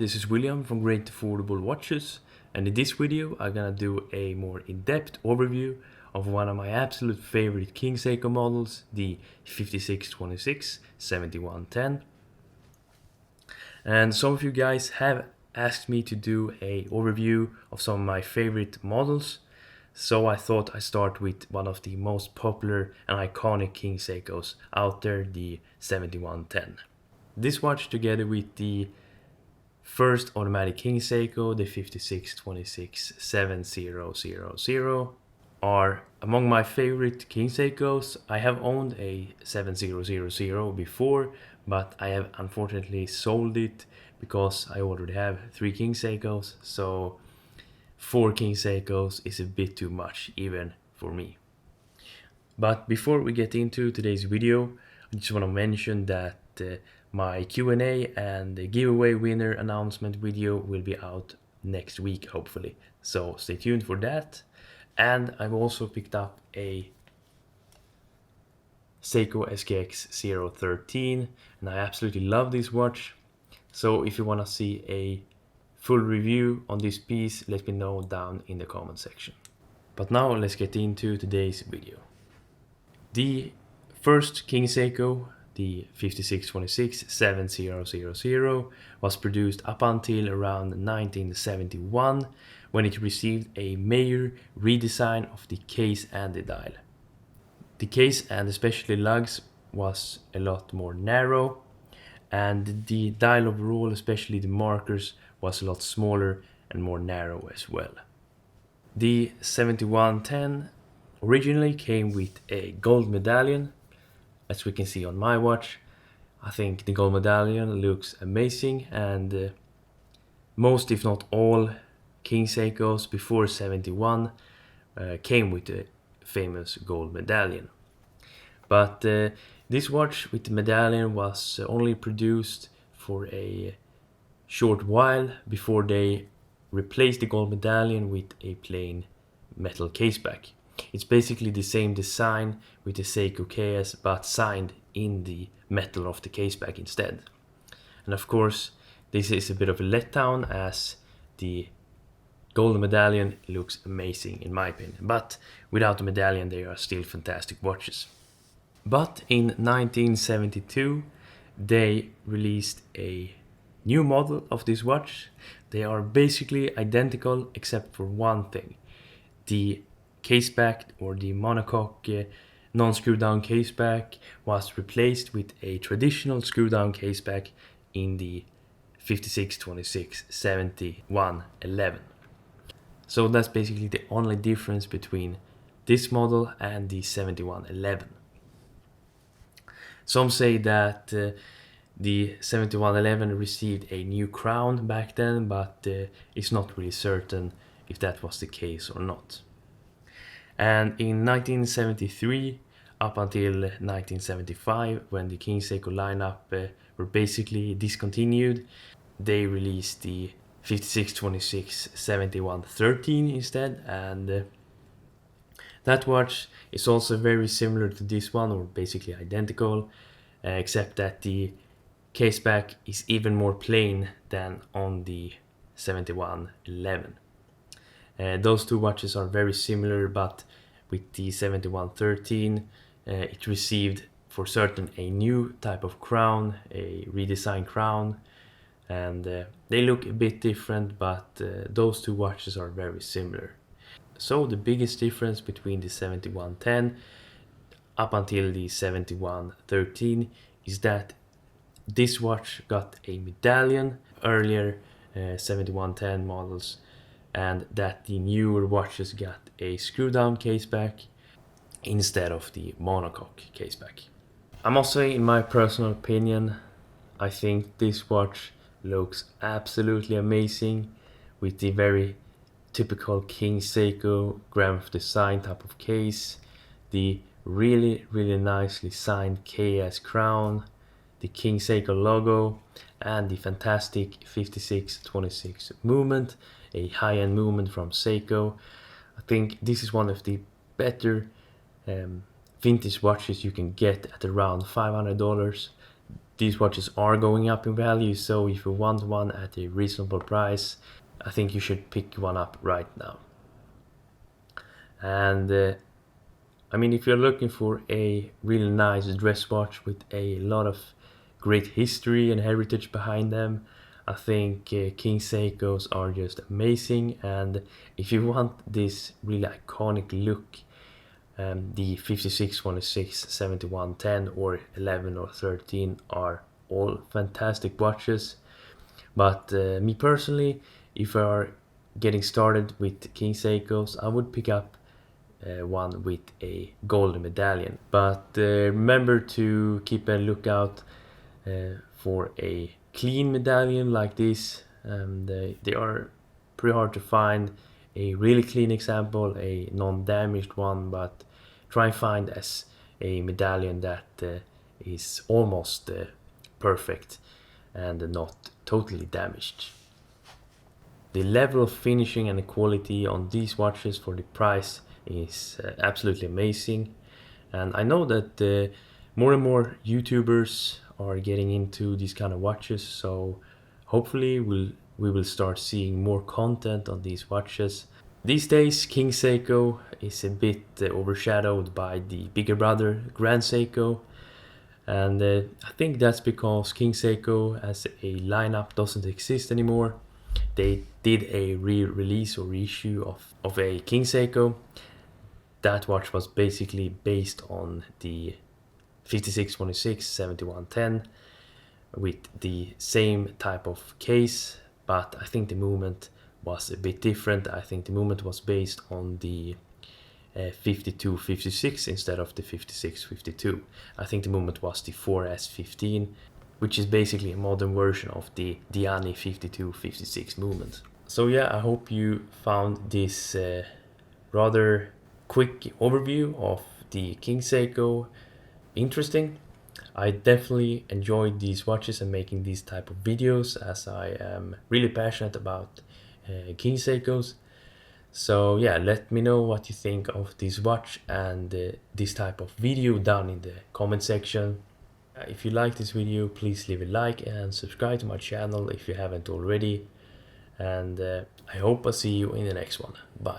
this is William from Great Affordable Watches, and in this video I'm gonna do a more in-depth overview of one of my absolute favorite King Seiko models, the 5626 7110. And some of you guys have asked me to do a overview of some of my favorite models, so I thought I'd start with one of the most popular and iconic King Seikos out there, the 7110. This watch, together with the first automatic King Seiko, the 5626 7000, are among my favorite King Seikos. I have owned a 7000 before, but I have unfortunately sold it because I already have 3 King Seikos, so 4 King Seikos is a bit too much even for me. But before we get into today's video, I just want to mention that my Q&A and the giveaway winner announcement video will be out next week, hopefully. So stay tuned for that. And I've also picked up a Seiko SKX 013, and I absolutely love this watch. So if you want to see a full review on this piece, let me know down in the comment section. But now let's get into today's video. The first King Seiko, the 5626 7000, was produced up until around 1971, when it received a major redesign of the case and the dial. The case, and especially lugs, was a lot more narrow, and the dial overall, especially the markers, was a lot smaller and more narrow as well. The 7110 originally came with a gold medallion, as we can see on my watch. I think the gold medallion looks amazing, and most, if not all, King Seikos before 71 came with the famous gold medallion. But this watch with the medallion was only produced for a short while before they replaced the gold medallion with a plain metal caseback. It's basically the same design with the Seiko KS, but signed in the metal of the caseback instead. And of course, this is a bit of a letdown, as the gold medallion looks amazing in my opinion, but without the medallion they are still fantastic watches. But in 1972 they released a new model of this watch. They are basically identical except for one thing. The caseback, or the monocoque non-screw down caseback, was replaced with a traditional screw down caseback in the 5626 7111. So that's basically the only difference between this model and the 7111. Some say that the 7111 received a new crown back then, but it's not really certain if that was the case or not. And in 1973 up until 1975, when the King Seiko lineup were basically discontinued, they released the 5626 7113 instead, and that watch is also very similar to this one, or basically identical, except that the caseback is even more plain than on the 7111. Those two watches are very similar, but with the 7113 it received for certain a new type of crown, a redesigned crown, and they look a bit different, but those two watches are very similar. So the biggest difference between the 7110 up until the 7113 is that this watch got a medallion, earlier 7110 models, and that the newer watches got a screw down caseback instead of the monocoque caseback. I must say, in my personal opinion, I think this watch looks absolutely amazing, with the very typical King Seiko Grand design type of case, the really nicely signed KS crown, the King Seiko logo, and the fantastic 5626 movement, a high-end movement from Seiko. I think this is one of the better vintage watches you can get at around $500. these watches are going up in value, so if you want one at a reasonable price, I think you should pick one up right now. And I mean, if you're looking for a really nice dress watch with a lot of great history and heritage behind them, I think King Seikos are just amazing. And if you want this really iconic look, the 56, 106, 71, 10 or 11 or 13 are all fantastic watches. But me personally, if you are getting started with King Seikos, I would pick up one with a golden medallion. But remember to keep a lookout for a clean medallion like this. They are pretty hard to find a really clean example, a non-damaged one, but try and find as a medallion that is almost perfect and not totally damaged. The level of finishing and the quality on these watches for the price is absolutely amazing. And I know that more and more YouTubers are getting into these kind of watches, so hopefully we will start seeing more content on these watches. These days King Seiko is a bit overshadowed by the bigger brother Grand Seiko, and I think that's because King Seiko as a lineup doesn't exist anymore. They did a re-release or reissue of a King Seiko. That watch was basically based on the 5626 7110 with the same type of case, but I think the movement was a bit different. I think the movement was based on the 5256 instead of the 5652. I think the movement was the 4S15, which is basically a modern version of the Diani 5256 movement. So yeah, I hope you found this rather quick overview of the King Seiko interesting. I definitely enjoyed these watches and making these type of videos, as I am really passionate about King Seikos. So yeah, let me know what you think of this watch and this type of video down in the comment section. If you like this video, please leave a like and subscribe to my channel if you haven't already. And I hope I see you in the next one. Bye.